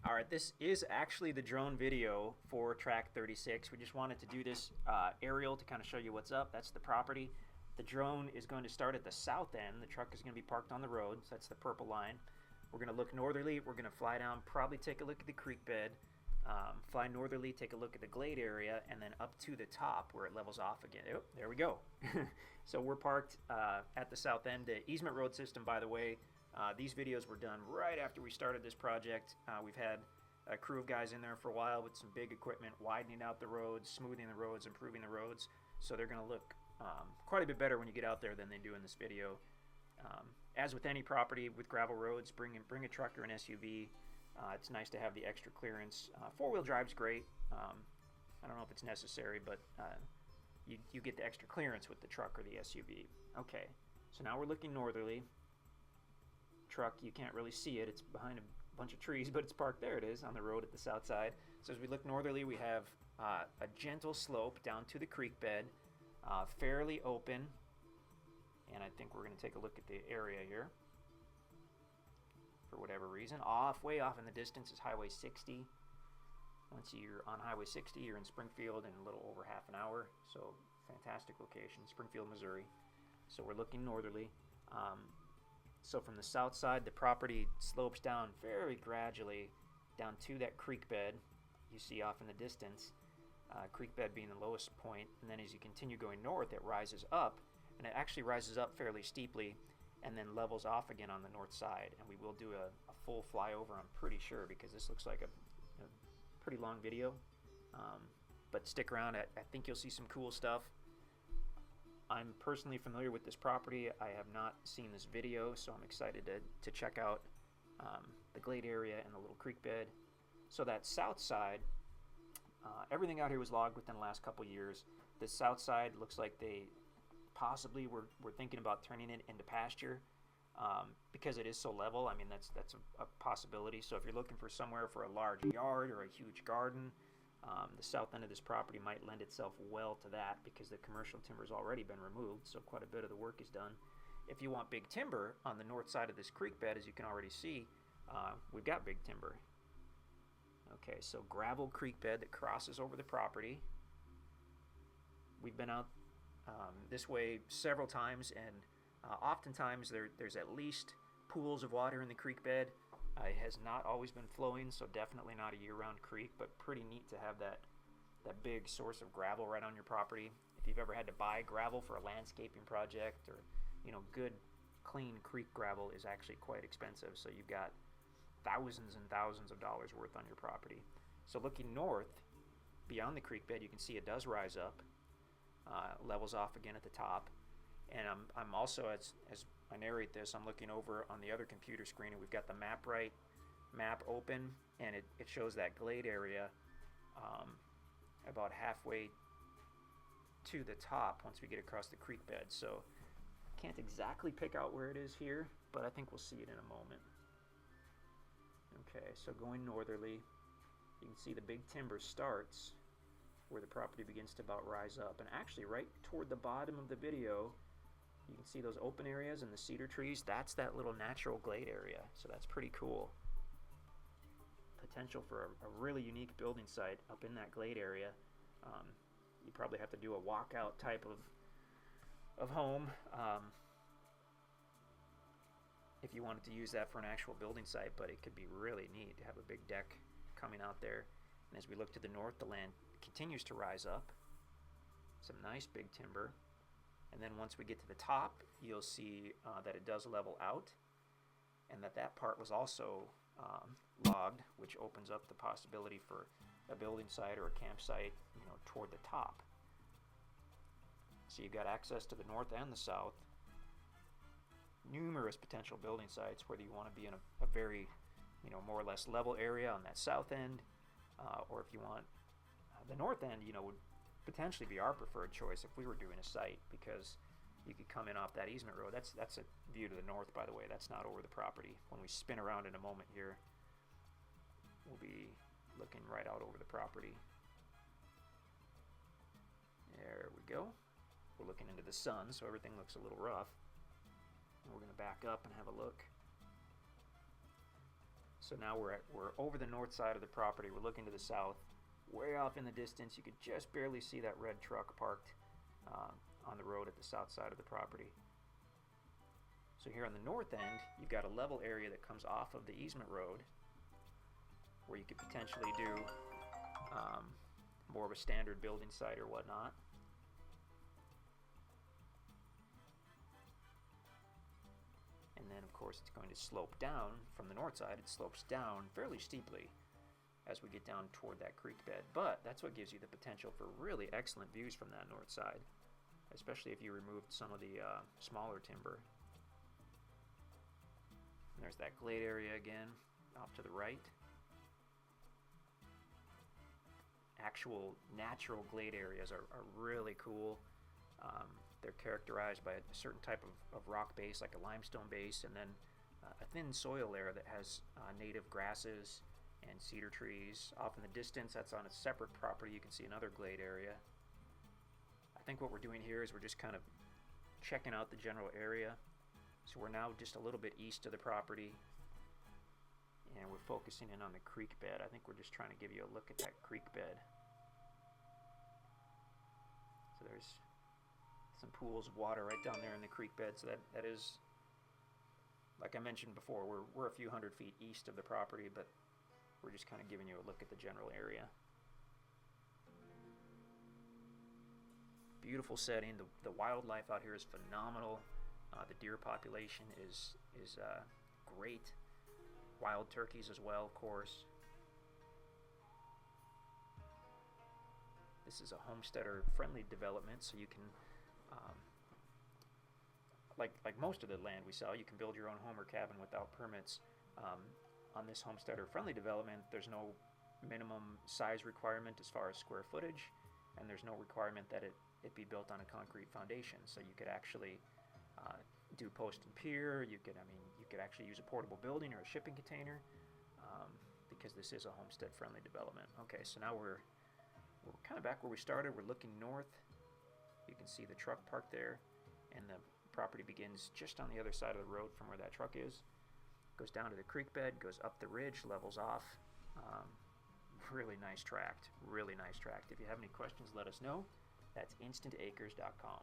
All right, this is actually the drone video for track 36. We just wanted to do this aerial to kind of show you what's up. That's the property. The drone is going to start at the south end. The truck is going to be parked on the road, so that's the purple line. We're going to look northerly. We're going to fly down, probably take a look at the creek bed, fly northerly, take a look at the glade area, and then up to the top where it levels off again. Oh, there we go. So we're parked at the south end. The easement road system, by the way, these videos were done right after we started this project. We've had a crew of guys in there for a while with some big equipment, widening out the roads, smoothing the roads, improving the roads. So they're going to look quite a bit better when you get out there than they do in this video. As with any property with gravel roads, bring a truck or an SUV. It's nice to have the extra clearance. Four-wheel drive's great. I don't know if it's necessary, but you get the extra clearance with the truck or the SUV. Okay, so now we're looking northerly. Truck, you can't really see it. It's behind a bunch of trees, but it's parked. There it is on the road at the south side. So as we look northerly, we have a gentle slope down to the creek bed, fairly open. And I think we're going to take a look at the area here. For whatever reason, way off in the distance is Highway 60. Once you're on Highway 60, you're in Springfield in a little over half an hour. So fantastic location, Springfield, Missouri. So we're looking northerly. So from the south side, the property slopes down very gradually down to that creek bed you see off in the distance. Creek bed being the lowest point, and then as you continue going north, it rises up, and it actually rises up fairly steeply and then levels off again on the north side. And we will do a full flyover, I'm pretty sure, because this looks like a pretty long video. But stick around. I think you'll see some cool stuff. I'm personally familiar with this property. I have not seen this video, so I'm excited to check out the glade area and the little creek bed. So that south side, everything out here was logged within the last couple years. The south side looks like they possibly were thinking about turning it into pasture because it is so level. I mean, that's a possibility. So if you're looking for somewhere for a large yard or a huge garden, the south end of this property might lend itself well to that because the commercial timber's already been removed, so quite a bit of the work is done. If you want big timber on the north side of this creek bed, as you can already see, we've got big timber. Okay, so gravel creek bed that crosses over the property. We've been out this way several times, and oftentimes there's at least pools of water in the creek bed. It has not always been flowing, so definitely not a year-round creek, but pretty neat to have that big source of gravel right on your property. If you've ever had to buy gravel for a landscaping project, or good clean creek gravel is actually quite expensive, so you've got thousands and thousands of dollars worth on your property. So looking north beyond the creek bed, you can see it does rise up, levels off again at the top. And I'm also, as I narrate this, I'm looking over on the other computer screen, and we've got the map open, and it shows that glade area about halfway to the top once we get across the creek bed. So can't exactly pick out where it is here, but I think we'll see it in a moment. Okay, so going northerly, you can see the big timber starts where the property begins to about rise up, and actually right toward the bottom of the video you can see those open areas and the cedar trees. That's that little natural glade area, so that's pretty cool. Potential for a really unique building site up in that glade area. You probably have to do a walkout type of home if you wanted to use that for an actual building site, but it could be really neat to have a big deck coming out there. And as we look to the north, the land continues to rise up. Some nice big timber. And then once we get to the top, you'll see that it does level out, and that part was also logged, which opens up the possibility for a building site or a campsite, toward the top. So you've got access to the north and the south. Numerous potential building sites, whether you want to be in a very, more or less level area on that south end, or if you want the north end, would potentially be our preferred choice if we were doing a site, because you could come in off that easement road. That's a view to the north, by the way. That's not over the property. When we spin around in a moment here, we'll be looking right out over the property. There we go. We're looking into the sun, so everything looks a little rough. And we're going to back up and have a look. So now we're over the north side of the property. We're looking to the south. Way off in the distance, you could just barely see that red truck parked on the road at the south side of the property. So here on the north end, you've got a level area that comes off of the easement road where you could potentially do more of a standard building site or whatnot. And then of course it's going to slope down from the north side. It slopes down fairly steeply as we get down toward that creek bed, but that's what gives you the potential for really excellent views from that north side, especially if you removed some of the smaller timber. And there's that glade area again off to the right. Actual natural glade areas are really cool. They're characterized by a certain type of rock base, like a limestone base, and then a thin soil layer that has native grasses and cedar trees. Off in the distance, that's on a separate property. You can see another glade area. I think what we're doing here is we're just kind of checking out the general area. So we're now just a little bit east of the property, and we're focusing in on the creek bed. I think we're just trying to give you a look at that creek bed. So there's some pools of water right down there in the creek bed. So that is, like I mentioned before, we're a few hundred feet east of the property, but we're just kind of giving you a look at the general area. Beautiful setting. The wildlife out here is phenomenal. The deer population is great. Wild turkeys as well, of course. This is a homesteader-friendly development, so you can, like most of the land we sell, you can build your own home or cabin without permits. On this homesteader-friendly development, there's no minimum size requirement as far as square footage, and there's no requirement that it be built on a concrete foundation. So you could actually do post and pier. You could actually use a portable building or a shipping container, because this is a homestead-friendly development. Okay, so now we're kind of back where we started. We're looking north. You can see the truck parked there, and the property begins just on the other side of the road from where that truck is. Goes down to the creek bed, goes up the ridge, levels off. Really nice tract. Really nice tract. If you have any questions, let us know. That's InstantAcres.com.